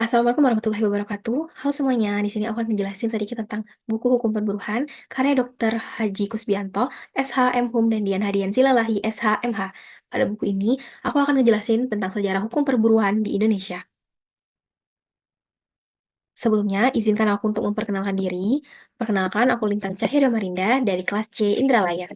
Assalamualaikum warahmatullahi wabarakatuh. Halo semuanya, di sini aku akan menjelaskan sedikit tentang buku Hukum Perburuhan karya Dr. Haji Kusbianto, SH.M. Hum dan Dian Hadian Silalahi, SH.MH. Pada buku ini, aku akan ngejelasin tentang sejarah hukum perburuan di Indonesia. Sebelumnya, izinkan aku untuk memperkenalkan diri. Perkenalkan, aku Lintang Cahya Damarinda dari kelas C Indralaya.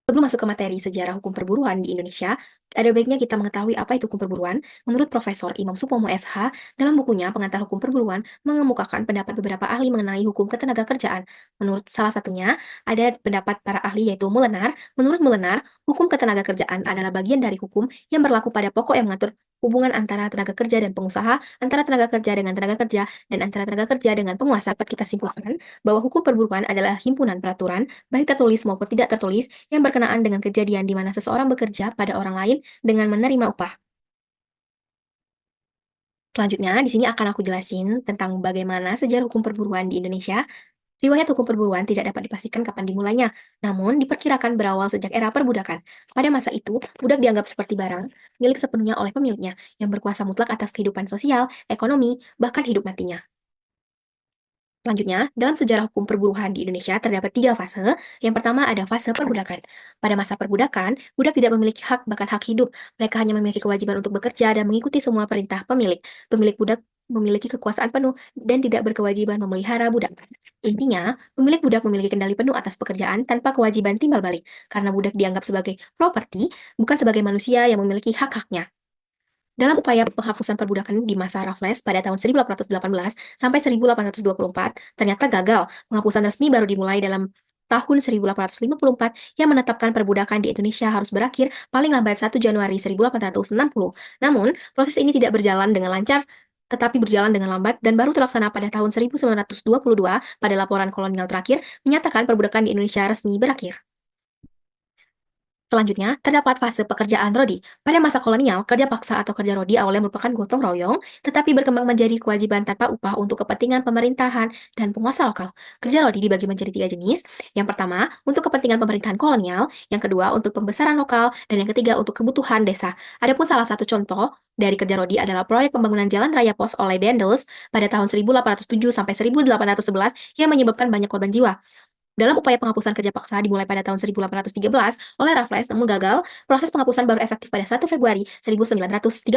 Sebelum masuk ke materi sejarah hukum perburuan di Indonesia, ada baiknya kita mengetahui apa itu hukum perburuan. Menurut Profesor Imam Supomo SH, dalam bukunya Pengantar Hukum Perburuan mengemukakan pendapat beberapa ahli mengenai hukum ketenagakerjaan. Menurut salah satunya, ada pendapat para ahli yaitu Mulenar. Menurut Mulenar, hukum ketenagakerjaan adalah bagian dari hukum yang berlaku pada pokok yang mengatur hubungan antara tenaga kerja dan pengusaha, antara tenaga kerja dengan tenaga kerja, dan antara tenaga kerja dengan penguasa. Dapat kita simpulkan bahwa hukum perburuan adalah himpunan peraturan, baik tertulis maupun tidak tertulis, yang berkenaan dengan kejadian di mana seseorang bekerja pada orang lain dengan menerima upah. Selanjutnya, di sini akan aku jelasin tentang bagaimana sejarah hukum perburuan di Indonesia. Riwayat hukum perburuan tidak dapat dipastikan kapan dimulainya, namun diperkirakan berawal sejak era perbudakan. Pada masa itu, budak dianggap seperti barang, milik sepenuhnya oleh pemiliknya, yang berkuasa mutlak atas kehidupan sosial, ekonomi, bahkan hidup matinya. Selanjutnya, dalam sejarah hukum perburuhan di Indonesia terdapat 3 fase. Yang pertama ada fase perbudakan. Pada masa perbudakan, budak tidak memiliki hak bahkan hak hidup. Mereka hanya memiliki kewajiban untuk bekerja dan mengikuti semua perintah pemilik. Pemilik budak memiliki kekuasaan penuh dan tidak berkewajiban memelihara budak. Intinya, pemilik budak memiliki kendali penuh atas pekerjaan tanpa kewajiban timbal balik, karena budak dianggap sebagai properti, bukan sebagai manusia yang memiliki hak-haknya. Dalam upaya penghapusan perbudakan di masa Raffles pada tahun 1818 sampai 1824, ternyata gagal. Penghapusan resmi baru dimulai dalam tahun 1854 yang menetapkan perbudakan di Indonesia harus berakhir paling lambat 1 Januari 1860. Namun, proses ini tidak berjalan dengan lancar, tetapi berjalan dengan lambat dan baru terlaksana pada tahun 1922 pada laporan kolonial terakhir menyatakan perbudakan di Indonesia resmi berakhir. Selanjutnya, terdapat fase pekerjaan rodi. Pada masa kolonial, kerja paksa atau kerja rodi awalnya merupakan gotong royong, tetapi berkembang menjadi kewajiban tanpa upah untuk kepentingan pemerintahan dan penguasa lokal. Kerja rodi dibagi menjadi 3 jenis. Yang pertama, untuk kepentingan pemerintahan kolonial, yang kedua, untuk pembesaran lokal, dan yang ketiga, untuk kebutuhan desa. Adapun salah satu contoh dari kerja rodi adalah proyek pembangunan jalan raya pos oleh Daendels pada tahun 1807 sampai 1811 yang menyebabkan banyak korban jiwa. Dalam upaya penghapusan kerja paksa dimulai pada tahun 1813 oleh Raffles, namun gagal, proses penghapusan baru efektif pada 1 Februari 1938,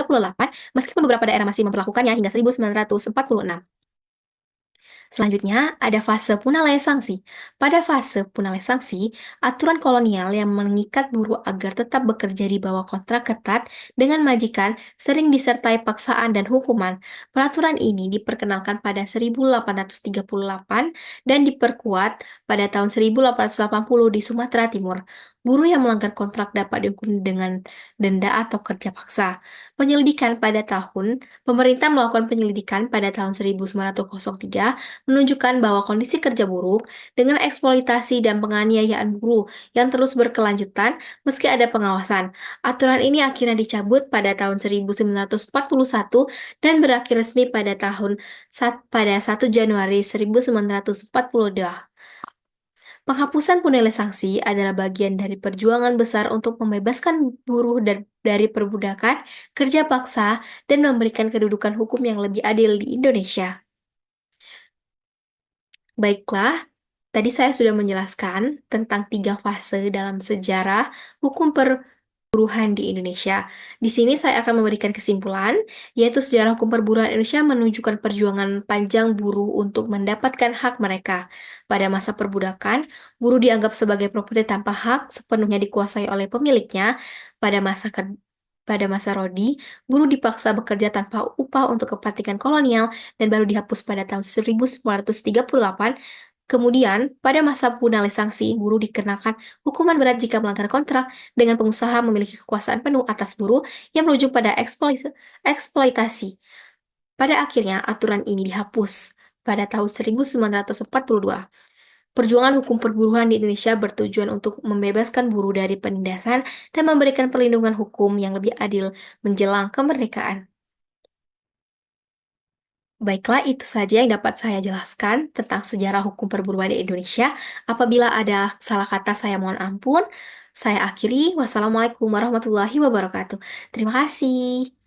meskipun beberapa daerah masih memperlakukannya hingga 1946. Selanjutnya, ada fase punalaya sanksi. Pada fase punalaya sanksi, aturan kolonial yang mengikat buruh agar tetap bekerja di bawah kontrak ketat dengan majikan sering disertai paksaan dan hukuman. Peraturan ini diperkenalkan pada 1838 dan diperkuat pada tahun 1880 di Sumatera Timur. Buruh yang melanggar kontrak dapat dihukum dengan denda atau kerja paksa. Penyelidikan pada tahun Pemerintah melakukan penyelidikan pada tahun 1903 menunjukkan bahwa kondisi kerja buruk dengan eksploitasi dan penganiayaan buruh yang terus berkelanjutan meski ada pengawasan. Aturan ini akhirnya dicabut pada tahun 1941 dan berakhir resmi pada 1 Januari 1942. Penghapusan punilai sanksi adalah bagian dari perjuangan besar untuk membebaskan buruh dari perbudakan, kerja paksa, dan memberikan kedudukan hukum yang lebih adil di Indonesia. Baiklah, tadi saya sudah menjelaskan tentang 3 fase dalam sejarah hukum perburuhan di Indonesia. Di sini saya akan memberikan kesimpulan, yaitu sejarah hukum perburuhan Indonesia menunjukkan perjuangan panjang buruh untuk mendapatkan hak mereka. Pada masa perbudakan, buruh dianggap sebagai properti tanpa hak sepenuhnya dikuasai oleh pemiliknya. Pada masa pada masa Rodi, buruh dipaksa bekerja tanpa upah untuk kepentingan kolonial dan baru dihapus pada tahun 1938. Kemudian, pada masa punalai sanksi, buruh dikenakan hukuman berat jika melanggar kontrak dengan pengusaha memiliki kekuasaan penuh atas buruh yang berujung pada eksploitasi. Pada akhirnya, aturan ini dihapus pada tahun 1942. Perjuangan hukum perburuhan di Indonesia bertujuan untuk membebaskan buruh dari penindasan dan memberikan perlindungan hukum yang lebih adil menjelang kemerdekaan. Baiklah, itu saja yang dapat saya jelaskan tentang sejarah hukum perburuan di Indonesia. Apabila ada salah kata, saya mohon ampun. Saya akhiri. Wassalamualaikum warahmatullahi wabarakatuh. Terima kasih.